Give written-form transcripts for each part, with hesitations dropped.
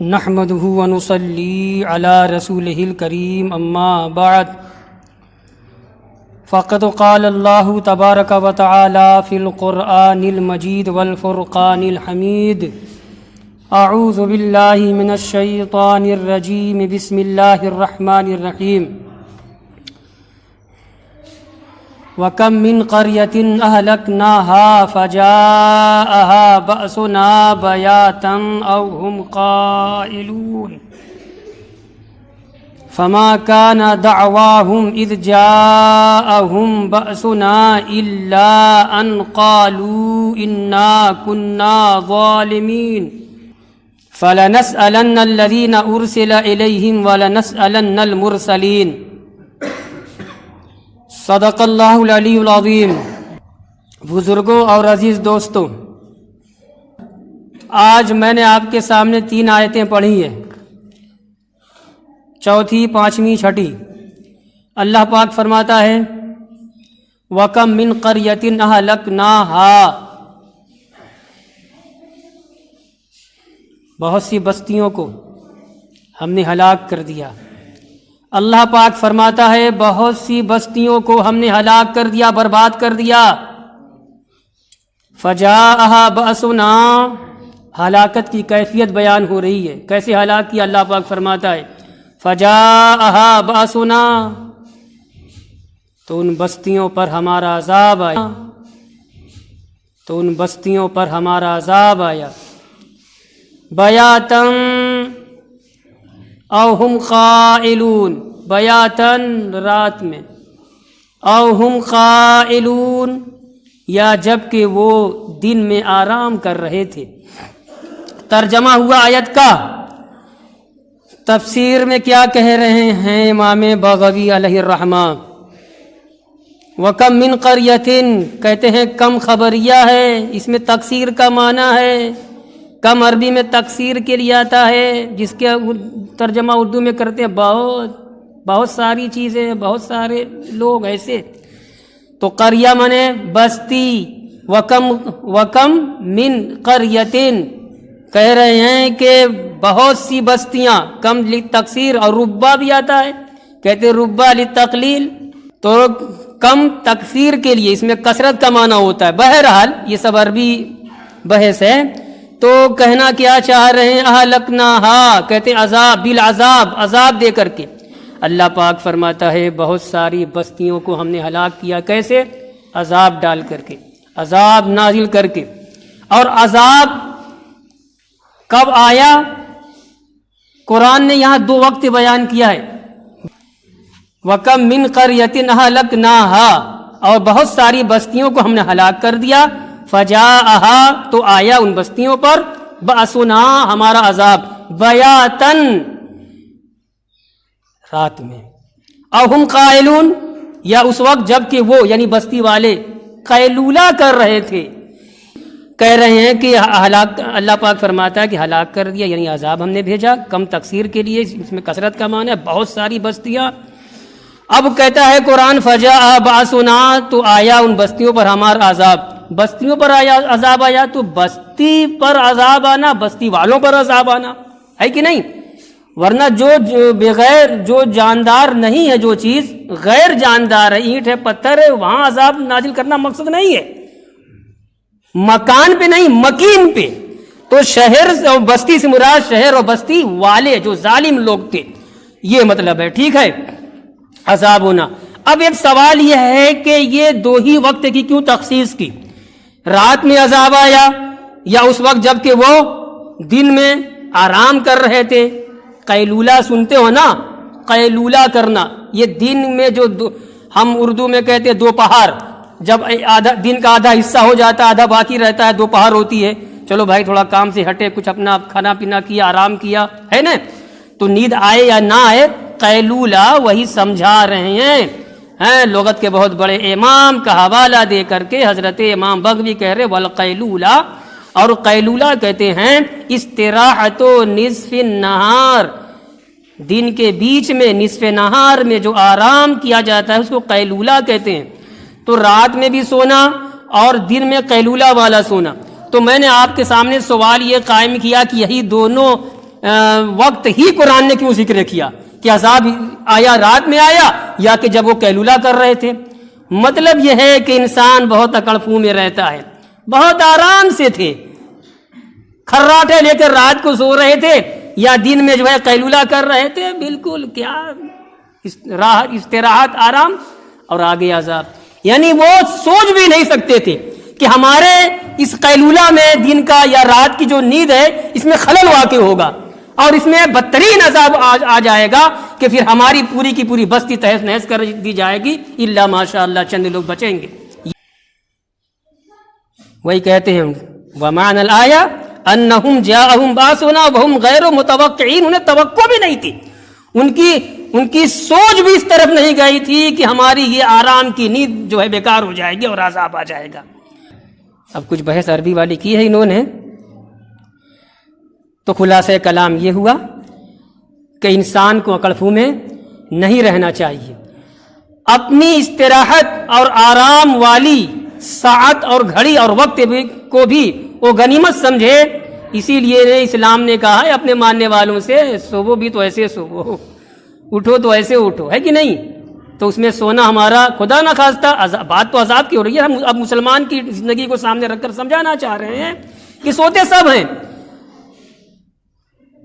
نحمده ونصلي على رسوله الكريم اما بعد فقد قال الله تبارك وتعالى في القرآن المجيد والفرقان الحميد اعوذ بالله من الشيطان الرجيم بسم الله الرحمن الرحيم وَكَمْ مِنْ قَرْيَةٍ أَهْلَكْنَاهَا فَجَاءَهَا بَأْسُنَا بَيَاتًا أَوْ هُمْ قَائِلُونَ فَمَا كَانَ دَعْوَاهُمْ إِذْ جَاءَهُمْ بَأْسُنَا إِلَّا أَنْ قَالُوا إِنَّا كُنَّا ظَالِمِينَ فَلَنَسْأَلَنَّ الَّذِينَ أُرْسِلَ إِلَيْهِمْ وَلَنَسْأَلَنَّ الْمُرْسَلِينَ صدق اللہ العلی العظیم۔ بزرگوں اور عزیز دوستوں، آج میں نے آپ کے سامنے 3 آیتیں پڑھی ہیں، چوتھی، پانچویں، چھٹی۔ اللہ پاک فرماتا ہے وَكَمْ مِنْ قَرْيَةٍ أَهْلَكْنَاهَا، بہت سی بستیوں کو ہم نے ہلاک کر دیا۔ اللہ پاک فرماتا ہے بہت سی بستیوں کو ہم نے ہلاک کر دیا، برباد کر دیا۔ فجاءها بأسنا، ہلاکت کی کیفیت بیان ہو رہی ہے، کیسے ہلاک کیا۔ اللہ پاک فرماتا ہے فجاءها بأسنا، تو ان بستیوں پر ہمارا عذاب آیا، تو ان بستیوں پر ہمارا عذاب آیا۔ بیاتن او ہم قائلون، بیاتن رات میں، او ہم قائلون یا جب کہ وہ دن میں آرام کر رہے تھے۔ ترجمہ ہوا آیت کا۔ تفسیر میں کیا کہہ رہے ہیں امام بغوی علیہ الرحمہ؟ وَكَمْ مِنْ قَرْيَةٍ، کہتے ہیں کم خبریہ ہے، اس میں تکثیر کا معنی ہے۔ کم عربی میں تکثیر کے لیے آتا ہے، جس کے ترجمہ اردو میں کرتے ہیں بہت ساری چیزیں، بہت سارے لوگ ایسے۔ تو قریہ منے بستی، وکم من قریتن، کہہ رہے ہیں کہ بہت سی بستیاں، کم للتکثیر، اور ربا بھی آتا ہے، کہتے ربا للتقلیل، تو کم تکثیر کے لیے اس میں کثرت کا معنی ہوتا ہے۔ بہرحال یہ سب عربی بحث ہے۔ تو کہنا کیا چاہ رہے ہیں؟ اہلکناہا، کہتے ہیں عذاب، بالعذاب، عذاب دے کر کے۔ اللہ پاک فرماتا ہے بہت ساری بستیوں کو ہم نے ہلاک کیا۔ کیسے؟ عذاب ڈال کر کے، عذاب نازل کر کے۔ اور عذاب کب آیا؟ قرآن نے یہاں 2 وقت بیان کیا ہے۔ وَكَمْ مِنْ قَرْيَةٍ أَهْلَكْنَاهَا، اور بہت ساری بستیوں کو ہم نے ہلاک کر دیا۔ فَجَاءَهَا، تو آیا ان بستیوں پر، بَأْسُنَا، ہمارا عذاب، بیاتن، رات میں، او ہم قائلون، یا اس وقت جب کہ وہ یعنی بستی والے قیلولہ کر رہے تھے، کہہ رہے ہیں کہ اللہ پاک فرماتا ہے کہ ہلاک کر دیا، یعنی عذاب ہم نے بھیجا، کم تکثیر کے لیے، اس میں کثرت کا معنی ہے، بہت ساری بستیاں۔ اب کہتا ہے قرآن فجاء بأسنا، تو آیا ان بستیوں پر ہمارا عذاب۔ بستیوں پر آیا عذاب، آیا تو بستی پر عذاب آنا، بستی والوں پر عذاب آنا ہے کہ نہیں؟ ورنہ جو بغیر، جو جاندار نہیں ہے، جو چیز غیر جاندار ہے، اینٹ ہے، پتھر ہے، وہاں عذاب نازل کرنا مقصد نہیں ہے، مکان پہ نہیں، مکین پہ۔ تو شہر اور بستی سے مراد شہر اور بستی والے جو ظالم لوگ تھے، یہ مطلب ہے، ٹھیک ہے، عذاب ہونا۔ اب ایک سوال یہ ہے کہ یہ 2 ہی وقت کی کیوں تخصیص کی؟ رات میں عذاب آیا یا اس وقت جب کہ وہ دن میں آرام کر رہے تھے؟ قیلولہ سنتے ہو نا، قیلولہ کرنا، یہ دن میں جو ہم اردو میں کہتے ہیں دوپہر، جب دن کا آدھا حصہ ہو جاتا ہے، آدھا باقی رہتا ہے، دوپہر ہوتی ہے، چلو بھائی تھوڑا کام سے ہٹے، کچھ اپنا کھانا پینا کیا، آرام کیا، ہے نا؟ تو نیند آئے یا نہ آئے، قیلولہ وہی سمجھا رہے ہیں۔ لغت کے بہت بڑے امام کا حوالہ دے کر کے حضرت امام بغوی کہہ رہے والقیلولہ، اور قیلولہ کہتے ہیں استراحت نصف النہار، دن کے بیچ میں نصف نہار میں جو آرام کیا جاتا ہے اس کو قیلولہ کہتے ہیں۔ تو رات میں بھی سونا اور دن میں قیلولہ والا سونا۔ تو میں نے آپ کے سامنے سوال یہ قائم کیا کہ یہی دونوں وقت ہی قرآن نے کیوں ذکر کیا کہ عذاب آیا رات میں آیا یا کہ جب وہ قیلولہ کر رہے تھے؟ مطلب یہ ہے کہ انسان بہت اکڑ پھو میں رہتا ہے، بہت آرام سے تھے، کھراٹے لے کر رات کو سو رہے تھے یا دن میں جو ہے قیلولہ کر رہے تھے، بالکل کیا استراحت، آرام، اور آگے عذاب۔ یعنی وہ سوچ بھی نہیں سکتے تھے کہ ہمارے اس قیلولہ میں دن کا یا رات کی جو نیند ہے اس میں خلل واقع ہوگا اور اس میں بدترین عذاب آ جائے گا کہ پھر ہماری پوری کی پوری بستی تہس نہس کر دی جائے گی، الا ماشاء اللہ چند لوگ بچیں گے۔ وہی کہتے ہیں وَمَعْنَ الْآيَةِ أَنَّهُمْ جَاءَهُمْ بَأْسُنَا وَهُمْ غَيْرُ مُتَوَقِّعِينَ، انہیں توقع بھی نہیں تھی، ان کی سوچ بھی اس طرف نہیں گئی تھی کہ ہماری یہ آرام کی نیند جو ہے بیکار ہو جائے گی اور عذاب آ جائے گا۔ اب کچھ بحث عربی والی کی ہے انہوں نے، تو خلاصہ کلام یہ ہوا کہ انسان کو عقل فو میں نہیں رہنا چاہیے، اپنی استراحت اور آرام والی ساعت اور گھڑی اور وقت کو بھی وہ غنیمت سمجھے۔ اسی لیے اسلام نے کہا ہے اپنے ماننے والوں سے سوو بھی تو ایسے سوو، اٹھو تو ایسے اٹھو، ہے کہ نہیں؟ تو اس میں سونا ہمارا خدا نہ خواستہ، بات تو عذاب کی ہو رہی ہے، ہم اب مسلمان کی زندگی کو سامنے رکھ کر سمجھانا چاہ رہے ہیں کہ سوتے سب ہیں،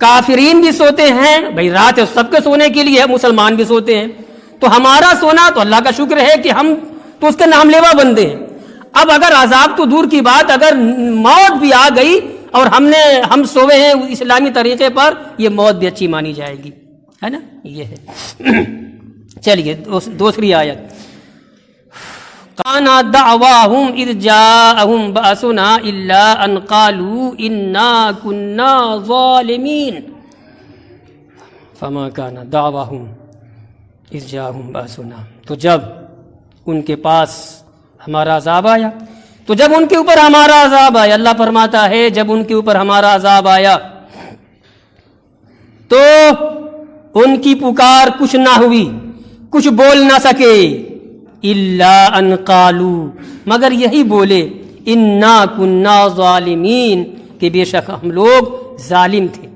کافرین بھی سوتے ہیں، بھئی رات سب کے سونے کے لیے ہے، مسلمان بھی سوتے ہیں، تو ہمارا سونا تو اللہ کا شکر ہے کہ ہم تو اس کے نام لیوا بندے ہیں۔ اب اگر عذاب تو دور کی بات، اگر موت بھی آ گئی اور ہم سوئے ہیں اسلامی طریقے پر، یہ موت بھی اچھی مانی جائے گی، ہے نا؟ یہ ہے۔ چلیے دوسری آیت، کَانَ دَعْوَاهُمْ اِذْ جَاءَهُمْ بَأْسُنَا إِلَّا أَنْ قَالُوا إِنَّا كُنَّا ظَالِمِينَ فَمَا كَانَ دَعْوَاهُمْ اِذْ جَاءَهُمْ بَأْسُنَا، تو جب ان کے پاس ہمارا عذاب آیا، تو جب ان کے اوپر ہمارا عذاب آیا، اللہ فرماتا ہے جب ان کے اوپر ہمارا عذاب آیا تو ان کی پکار کچھ نہ ہوئی، کچھ بول نہ سکے، الا ان قالوا، مگر یہی بولے، انا کنا ظالمین، کہ بے شک ہم لوگ ظالم تھے۔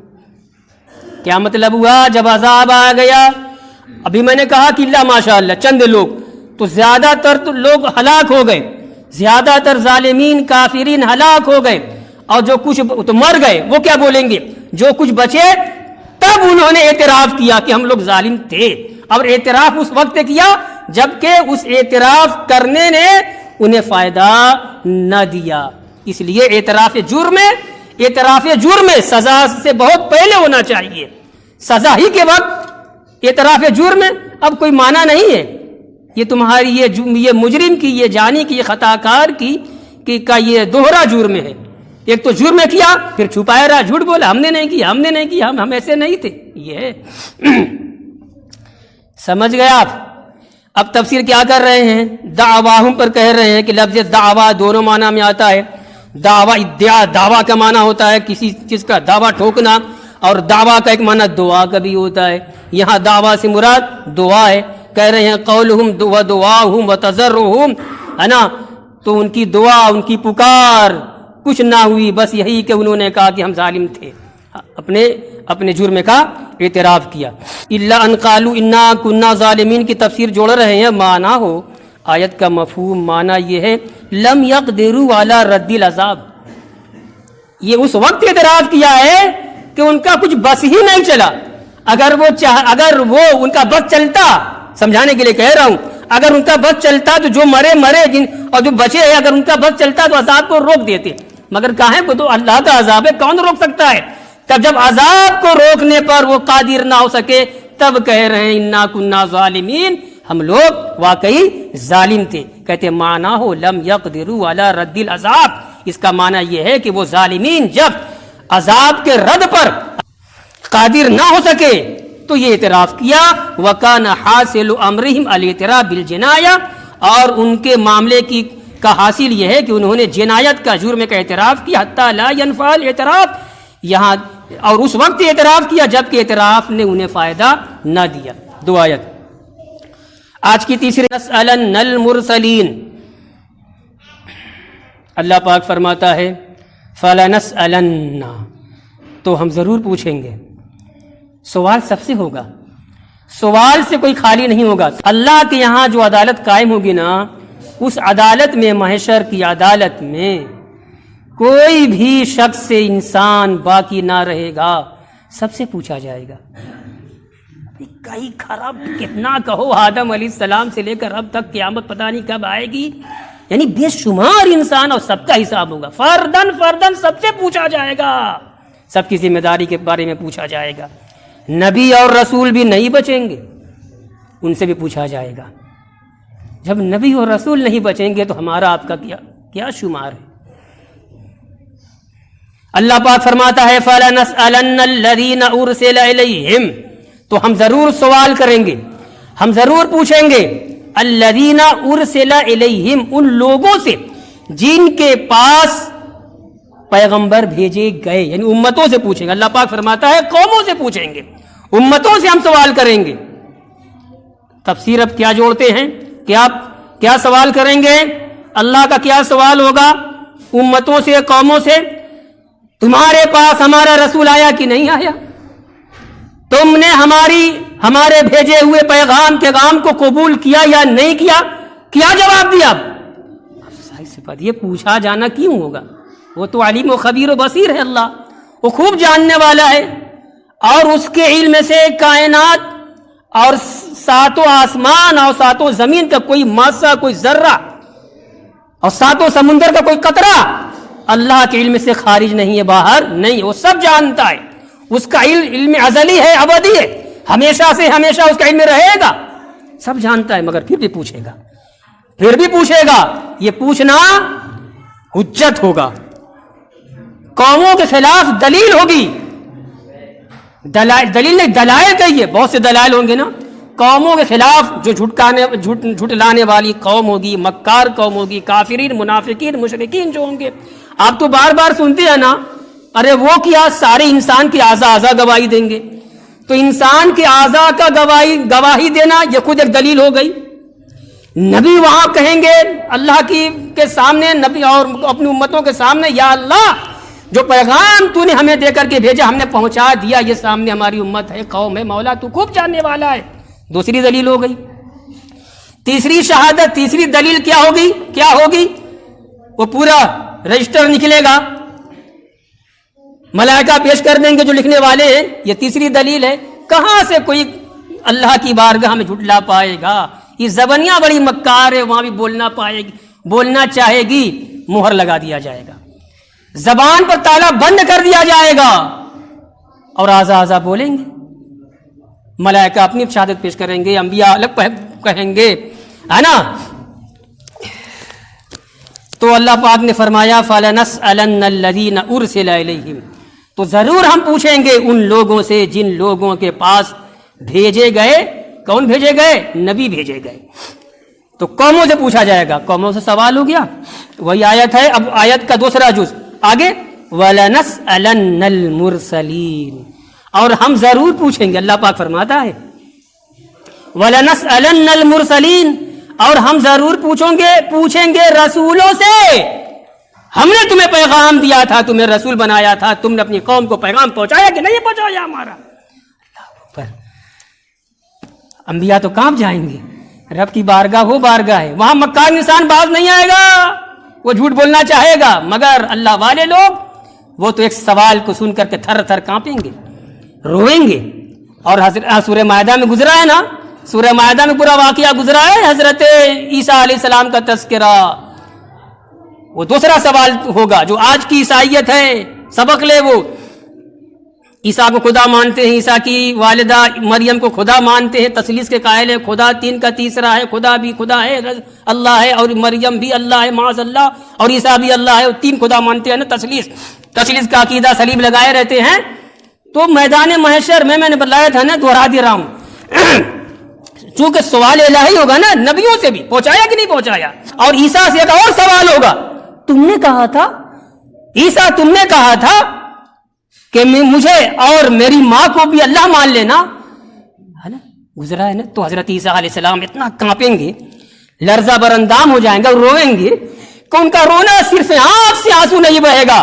کیا مطلب ہوا؟ جب عذاب آ گیا، ابھی میں نے کہا کہ اللہ ماشاء اللہ چند لوگ، تو زیادہ تر تو لوگ ہلاک ہو گئے، زیادہ تر ظالمین کافرین ہلاک ہو گئے، اور جو کچھ تو مر گئے، وہ کیا بولیں گے؟ جو کچھ بچے تب انہوں نے اعتراف کیا کہ ہم لوگ ظالم تھے، اور اعتراف اس وقت کیا جبکہ اس اعتراف کرنے نے انہیں فائدہ نہ دیا۔ اس لیے اعتراف جرم سزا سے بہت پہلے ہونا چاہیے، سزا ہی کے وقت اعتراف جرم اب کوئی معنی نہیں ہے۔ یہ تمہاری یہ مجرم کی، یہ جانی کی، یہ خطا کار کی کا یہ دوہرا جرم ہے۔ ایک تو جرم کیا، پھر چھپایا رہا، جھوٹ بولا، ہم نے نہیں کیا، ہم ایسے نہیں تھے، یہ سمجھ گئے آپ؟ اب تفسیر کیا کر رہے ہیں؟ دعواہم پر کہہ رہے ہیں کہ لفظ دعویٰ دونوں معنی میں آتا ہے۔ دعویٰ ادعا، دعویٰ کا معنی ہوتا ہے کسی چیز کا دعویٰ ٹھوکنا، اور دعویٰ کا ایک معنی دعا کا بھی ہوتا ہے۔ یہاں دعویٰ سے مراد دعا ہے۔ کہہ رہے ہیں قولہم و دعاہم و تضرعہم، ہے نا؟ تو ان کی دعا، ان کی پکار کچھ نہ ہوئی، بس یہی کہ انہوں نے کہا کہ ہم ظالم تھے، اپنے جرم کا اعتراف کیا۔ الا ان قالوا انا كنا ظالمین کی تفسیر جوڑ رہے ہیں، معنی ہو آیت کا مفہوم، معنی یہ ہے لم يقدروا على رد العذاب، یہ اس وقت اعتراف کیا ہے کہ ان کا کچھ بس ہی نہیں چلا۔ اگر وہ ان کا بس چلتا، سمجھانے کے لیے کہہ رہا ہوں، اگر ان کا بس چلتا تو جو مرے اور جو بچے ہیں، اگر ان کا بس چلتا تو عذاب کو روک دیتے، مگر کہاں ہے؟ وہ تو اللہ کا عذاب ہے، کون روک سکتا ہے؟ تب جب عذاب کو روکنے پر وہ قادر نہ ہو سکے، تب کہہ رہے ہیں انا کنا ظالمین، ہم لوگ واقعی ظالم تھے۔ کہتے معنی ہو لم یقدروا علی رد العذاب، اس کا معنی یہ ہے کہ وہ ظالمین جب عذاب کے رد پر قادر نہ ہو سکے تو یہ اعتراف کیا۔ وَكَانَ حَاصِلُ أَمْرِهِمْ الْاعْتِرَافُ بِالْجِنَایَةِ، اور ان کے معاملے کا حاصل یہ ہے کہ انہوں نے جنایت کا، جرم کا اعتراف کیا، حتیٰ لا ينفع الاعتراف، یہاں اور اس وقت اعتراف کیا جبکہ اعتراف نے انہیں فائدہ نہ دیا۔ دو آیت آج کی تیسری، نَسْأَلَنَّ الْمُرْسَلِينَ، اللہ پاک فرماتا ہے فَلَنَسْأَلَنَّ، تو ہم ضرور پوچھیں گے، سوال سب سے ہوگا، سوال سے کوئی خالی نہیں ہوگا۔ اللہ کے یہاں جو عدالت قائم ہوگی نا، اس عدالت میں، محشر کی عدالت میں کوئی بھی شخص سے انسان باقی نہ رہے گا، سب سے پوچھا جائے گا۔ کئی خراب کتنا کہو، آدم علیہ السلام سے لے کر اب تک قیامت پتہ نہیں کب آئے گی، یعنی بے شمار انسان، اور سب کا حساب ہوگا، فردن فردن سب سے پوچھا جائے گا، سب کی ذمہ داری کے بارے میں پوچھا جائے گا۔ نبی اور رسول بھی نہیں بچیں گے، ان سے بھی پوچھا جائے گا۔ جب نبی اور رسول نہیں بچیں گے تو ہمارا آپ کا کیا شمار ہے؟ اللہ پاک فرماتا ہے فَلَنَسْأَلَنَّ الَّذِينَ أُرْسِلَ إِلَيْهِمْ، تو ہم ضرور سوال کریں گے، ہم ضرور پوچھیں گے، الَّذِينَ أُرْسِلَ إِلَيْهِمْ، ان لوگوں سے جن کے پاس پیغمبر بھیجے گئے، یعنی امتوں سے پوچھیں گے۔ اللہ پاک فرماتا ہے قوموں سے پوچھیں گے، امتوں سے ہم سوال کریں گے۔ تفسیر اب کیا جوڑتے ہیں، کیا سوال کریں گے؟ اللہ کا کیا سوال ہوگا؟ امتوں سے، قوموں سے، تمہارے پاس ہمارا رسول آیا کہ نہیں آیا؟ تم نے ہمارے بھیجے ہوئے پیغام کو قبول کیا یا نہیں کیا؟ کیا جواب دیا؟ ظاہر سی بات، یہ پوچھا جانا کیوں ہوگا؟ وہ تو علیم و خبیر و بصیر ہے، اللہ وہ خوب جاننے والا ہے، اور اس کے علم سے کائنات اور ساتوں آسمان اور ساتوں زمین کا کوئی ماسہ، کوئی ذرہ، اور ساتوں سمندر کا کوئی قطرہ اللہ کے علم سے خارج نہیں ہے، باہر نہیں، وہ سب جانتا ہے۔ اس کا علم ازلی ہے، ابدی ہے، ہمیشہ سے ہمیشہ اس کا علم رہے گا، سب جانتا ہے، مگر پھر بھی پوچھے گا۔ یہ پوچھنا حجت ہوگا، قوموں کے خلاف دلیل ہوگی، دلیل نہیں، دلائل کہیے، بہت سے دلائل ہوں گے نا۔ قوموں کے خلاف جو جھٹلانے والی قوم ہوگی، مکار قوم ہوگی، کافرین، منافقین، مشرکین جو ہوں گے، آپ تو بار بار سنتے ہیں نا، ارے وہ کیا سارے انسان کی اعضا گواہی دیں گے؟ تو انسان کے اعضا کا گواہی دینا یہ خود ایک دلیل ہو گئی۔ نبی وہاں کہیں گے اللہ کے سامنے، نبی اور اپنی امتوں کے سامنے، یا اللہ جو پیغام تو نے ہمیں دے کر کے بھیجا ہم نے پہنچا دیا، یہ سامنے ہماری امت ہے، قوم ہے، مولا تو خوب جاننے والا ہے، دوسری دلیل ہو گئی۔ تیسری شہادت، تیسری دلیل کیا ہوگی؟ وہ پورا رجسٹر نکلے گا، ملائکہ پیش کر دیں گے جو لکھنے والے ہیں، یہ تیسری دلیل ہے۔ کہاں سے کوئی اللہ کی بارگاہ میں جھٹلا پائے گا؟ یہ زبانیاں بڑی مکار ہے، وہاں بھی بولنا چاہے گی، مہر لگا دیا جائے گا، زبان پر تالا بند کر دیا جائے گا، اور آزا بولیں گے، ملائکہ اپنی شہادت پیش کریں گے، انبیاء الگ کہیں گے، ہے نا۔ تو اللہ پاک نے فرمایا فَلَنَسْأَلَنَّ الَّذِينَ أُرْسِلَ إِلَيْهِمْ، تو ضرور ہم پوچھیں گے ان لوگوں سے جن لوگوں کے پاس بھیجے گئے۔ کون بھیجے گئے؟ نبی بھیجے گئے۔ تو قوموں سے پوچھا جائے گا، قوموں سے سوال ہو گیا، وہی آیت ہے، اب آیت کا دوسرا جز آگے، وَلَنَسْأَلَنَّ الْمُرْسَلِينَ، اور ہم ضرور پوچھیں گے، اللہ پاک فرماتا ہے وَلَنَسْأَلَنَّ الْمُرْسَلِينَ، اور ہم ضرور پوچھیں گے رسولوں سے، ہم نے تمہیں پیغام دیا تھا، تمہیں رسول بنایا تھا، تم نے اپنی قوم کو پیغام پہنچایا کہ نہیں پہنچایا ہمارا؟ انبیاء تو کہاں جائیں گے؟ رب کی بارگاہ وہ بارگاہ ہے، وہاں مکار انسان باز نہیں آئے گا، وہ جھوٹ بولنا چاہے گا، مگر اللہ والے لوگ وہ تو ایک سوال کو سن کر کے تھر تھر کانپیں گے، روئیں گے۔ اور سورہ مائدہ میں گزرا ہے نا، سورہ مائدہ میں پورا واقعہ گزرا ہے، حضرت عیسیٰ علیہ السلام کا تذکرہ، وہ دوسرا سوال ہوگا جو آج کی عیسائیت ہے، سبق لے، وہ عیسیٰ کو خدا مانتے ہیں، عیسیٰ کی والدہ مریم کو خدا مانتے ہیں، تثلیث کے قائل ہے، خدا تین کا تیسرا ہے، خدا بھی خدا ہے، اللہ ہے، اور مریم بھی اللہ ہے معاذ اللہ، اور عیسیٰ بھی اللہ ہے، تین خدا مانتے ہیں نا، تثلیث کا عقیدہ سلیم لگائے رہتے ہیں۔ تو میدان محشر میں نے بتلایا تھا نا، دوہرا دے رہا ہوں، چونکہ سوال الہی ہوگا نا، نبیوں سے بھی پہنچایا کہ نہیں پہنچایا، اور عیسیٰ سے ایک اور سوال ہوگا، تم نے کہا تھا عیسیٰ، تم نے کہا تھا کہ مجھے اور میری ماں کو بھی اللہ مان لینا، ہے نا، گزرا ہے نا۔ تو حضرت عیسیٰ علیہ السلام اتنا کانپیں گے، لرزہ برندام ہو جائیں گے، روئیں گے کہ ان کا رونا صرف آنکھ سے آنسو نہیں بہے گا،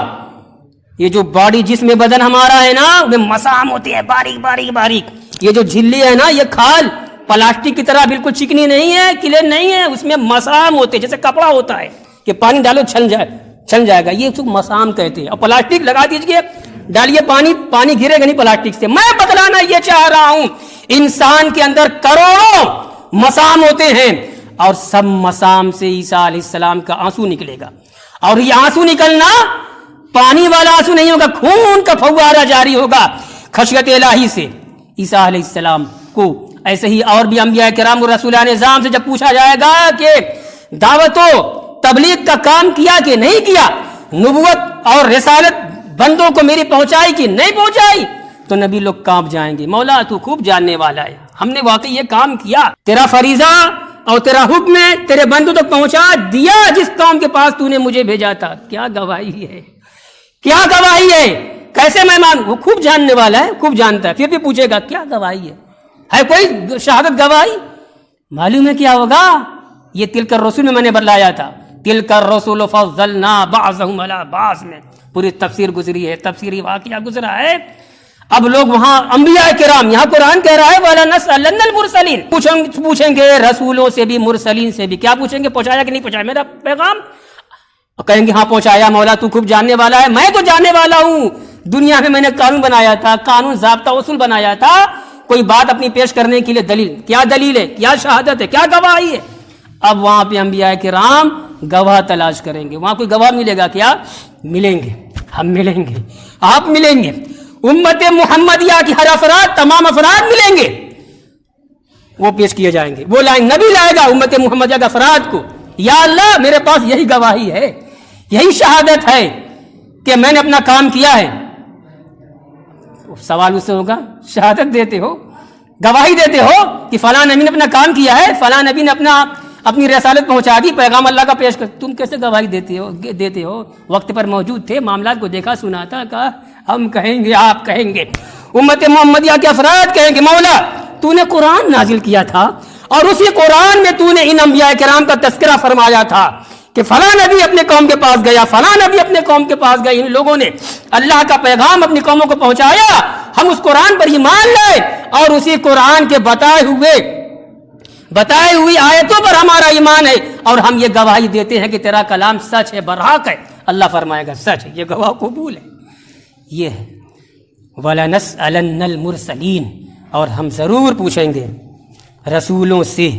یہ جو باڈی جسم بدن ہمارا ہے نا وہ مسام ہوتے ہیں باریک باریک باریک. یہ جو جھلی ہے نا یہ کھال پلاسٹک کی طرح بالکل چکنی نہیں ہے کلین نہیں ہے, اس میں مسام ہوتے ہیں جیسے کپڑا ہوتا ہے کہ پانی ڈالو چھن جائے گا, یہ اس کو مسام کہتے ہیں. اور پلاسٹک لگا دیجئے ڈالیے پانی گرے گا نہیں پلاسٹک سے. میں بتلانا یہ چاہ رہا ہوں انسان کے اندر کروڑوں مسام ہوتے ہیں اور سب مسام سے عیسیٰ علیہ السلام کا آنسو نکلے گا. اور یہ آنسو نکلنا پانی والا آنسو نہیں ہوگا, خون کا فوارہ جاری ہوگا خشیت الہی سے عیسیٰ علیہ السلام کو. ایسے ہی اور بھی انبیاء کرام اور رسولان نظام سے جب پوچھا جائے گا کہ دعوت و تبلیغ کا کام کیا کہ نہیں کیا, نبوت اور رسالت بندوں کو میری پہنچائی کہ نہیں پہنچائی, تو نبی لوگ کانپ جائیں گے, مولا تو خوب جاننے والا ہے, ہم نے واقعی یہ کام کیا, تیرا فریضہ اور تیرا حکم ہے تیرے بندوں تک پہنچا دیا جس قوم کے پاس تو نے مجھے بھیجا تھا. کیا گواہی ہے, کیا گواہی ہے, کیسے میں مانوں؟ وہ خوب جاننے والا ہے, خوب جانتا ہے, پھر بھی پوچھے گا کیا گواہی ہے کوئی شہادت گواہی؟ معلوم ہے کیا ہوگا؟ یہ تلک الرسول میں نے بتلایا تھا, تلک الرسول فضلنا بعضهم علی بعض میں پوری تفسیر گزری ہے, تفسیری واقعہ گزرا ہے. اب لوگ وہاں انبیاء کرام, یہاں قرآن کہہ رہا ہے وَلَنَسْأَلَنَّ الْمُرْسَلِينَ, پوچھیں گے رسولوں سے بھی مرسلین سے بھی. کیا پوچھیں گے؟ پہنچایا کہ نہیں پہنچایا میرا پیغام؟ کہیں گے ہاں پہنچایا مولا تو خوب جاننے والا ہے. میں تو جاننے والا ہوں, دنیا میں نے قانون بنایا تھا, قانون ضابطہ اصول بنایا تھا, کوئی بات اپنی پیش کرنے کے لیے دلیل, کیا دلیل ہے, کیا شہادت ہے, کیا گواہی ہے؟ اب وہاں پہ انبیاء کرام گواہ تلاش کریں گے. وہاں کوئی گواہ ملے گا کیا؟ ملیں گے, ہم ملیں گے, آپ ملیں گے, امت محمدیہ کی ہر افراد, تمام افراد ملیں گے, وہ پیش کیے جائیں گے. وہ لائن نبی لائے گا امت محمدیہ کے افراد کو, یا اللہ میرے پاس یہی گواہی ہے, یہی شہادت ہے کہ میں نے اپنا کام کیا ہے. سوال اس سے ہوگا شہادت دیتے ہو, گواہی دیتے ہو کہ فلاں نبی نے اپنا کام کیا ہے, فلاں نبی نے اپنی رسالت پہنچا دی, پیغام اللہ کا پیش کر, تم کیسے گواہی دیتے ہو؟ وقت پر موجود تھے, معاملات کو دیکھا سنا تھا, کہا ہم کہیں گے, آپ کہیں گے, امت محمدیہ کے افراد کہیں گے مولا تو نے قرآن نازل کیا تھا اور اسی قرآن میں تو نے ان انبیاء کرام کا تذکرہ فرمایا تھا کہ فلاں نبی اپنے قوم کے پاس گیا, فلاں نبی اپنے قوم کے پاس گئے, ان لوگوں نے اللہ کا پیغام اپنی قوموں کو پہنچایا, ہم اس قرآن پر ایمان لائے اور اسی قرآن کے بتائے ہوئی آیتوں پر ہمارا ایمان ہے, اور ہم یہ گواہی دیتے ہیں کہ تیرا کلام سچ ہے, برحق ہے. اللہ فرمائے گا سچ ہے, یہ گواہ قبول ہے. یہ ہے وَلَنَسْأَلَنَّ الْمُرْسَلِينَ, اور ہم ضرور پوچھیں گے رسولوں سے.